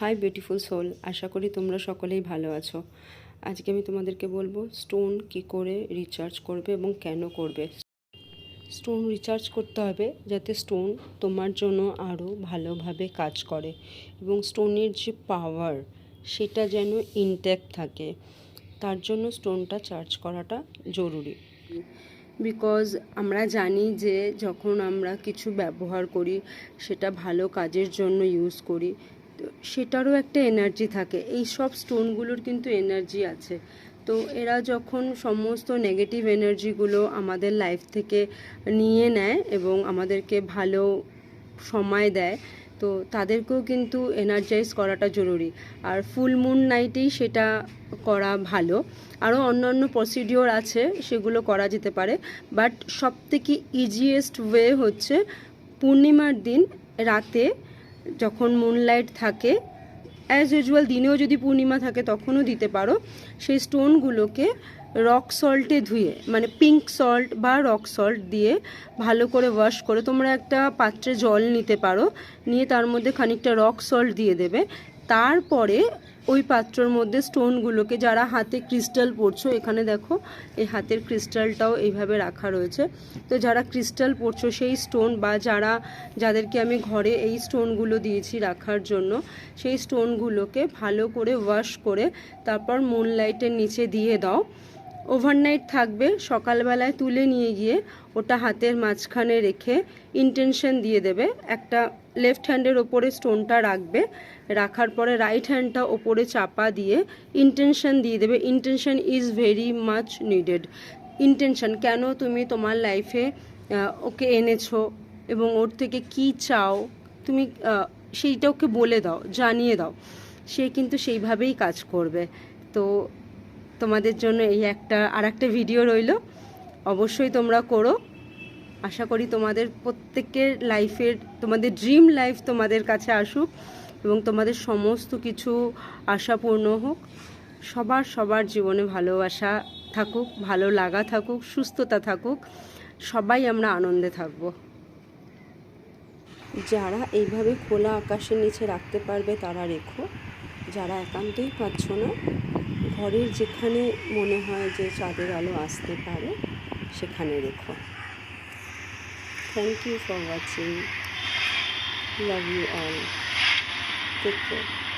Hi beautiful soul, আশা করি তোমরা সকলেই ভালো আছো। আজকে আমি তোমাদেরকে বলবো স্টোন কি করে রিচার্জ করবে এবং কেন করবে। স্টোন রিচার্জ করতে হবে যাতে স্টোন তোমার জন্য আরও ভালোভাবে কাজ করে এবং স্টোনের যে পাওয়ার সেটা যেন ইনট্যাক্ট থাকে, তার জন্য স্টোনটা চার্জ করাটা জরুরি। বিকজ আমরা জানি যে যখন আমরা কিছু ব্যবহার করি সেটা ভালো কাজের জন্য ইউজ করি, সেটারও একটা এনার্জি থাকে। এই সব স্টোনগুলোর কিন্তু এনার্জি আছে। তো এরা যখন সমস্ত নেগেটিভ এনার্জিগুলো আমাদের লাইফ থেকে নিয়ে নেয় এবং আমাদেরকে ভালো সময় দেয়, তো তাদেরকেও কিন্তু এনার্জাইজ করাটা জরুরি। আর ফুল মুন নাইটেই সেটা করা ভালো। আরও অন্যান্য প্রসিডিওর আছে, সেগুলো করা যেতে পারে, বাট সবথেকে ইজিয়েস্ট ওয়ে হচ্ছে পূর্ণিমার দিন রাতে যখন মুনলাইট থাকে, অ্যাজ ইউজুয়াল দিনেও যদি পূর্ণিমা থাকে তখনও দিতে পারো। সেই স্টোনগুলোকে রক সল্টে ধুয়ে, মানে পিঙ্ক সল্ট বা রক সল্ট দিয়ে ভালো করে ওয়াশ করে তোমরা একটা পাত্রে জল নিতে পারো, নিয়ে তার মধ্যে খানিকটা রক সল্ট দিয়ে দেবে। তারপরে ওই পাত্রর মধ্যে স্টোনগুলোকে, যারা হাতে ক্রিস্টাল পরছো, এখানে দেখো এই হাতের ক্রিস্টালটাও এইভাবে রাখা রয়েছে, তো যারা ক্রিস্টাল পরছো সেই স্টোন বা যাদেরকে আমি ঘরে এই স্টোনগুলো দিয়েছি রাখার জন্য, সেই স্টোনগুলোকে ভালো করে ওয়াশ করে তারপর মুনলাইটের নিচে দিয়ে দাও। ওভারনাইট থাকবে, সকালবেলায় তুলে নিয়ে গিয়ে ওটা হাতের মাঝখানে রেখে ইন্টেনশন দিয়ে দেবে। একটা লেফট হ্যান্ডের ওপরে স্টোনটা রাখবে, রাখার পরে রাইট হ্যান্ডটা ওপরে চাপা দিয়ে ইন্টেনশন দিয়ে দেবে। Intention is very much needed. Intention কেন তুমি তোমার লাইফে ওকে এনেছো এবং ওর থেকে কি চাও তুমি সেইটা ওকে বলে দাও, জানিয়ে দাও, সে কিন্তু সেইভাবেই কাজ করবে। তো তোমাদের জন্য এই একটা ভিডিও রইল, অবশ্যই তোমরা করো। আশা করি তোমাদের প্রত্যেকের লাইফের, তোমাদের ড্রিম লাইফ তোমাদের কাছে আসুক এবং তোমাদের সমস্ত কিছু আশা পূর্ণ হোক। সবার জীবনে ভালোবাসা থাকুক, ভালো লাগা থাকুক, সুস্থতা থাকুক, সবাই আমরা আনন্দে থাকব। যারা এইভাবে খোলা আকাশের নিচে রাখতে পারবে তারা রেখো, যারা একান্তই পাচ্ছ না, ঘরের যেখানে মনে হয় যে চাঁদের আলো আসতে পারে সেখানে রেখো। Thank you for watching. Love you all. Take care.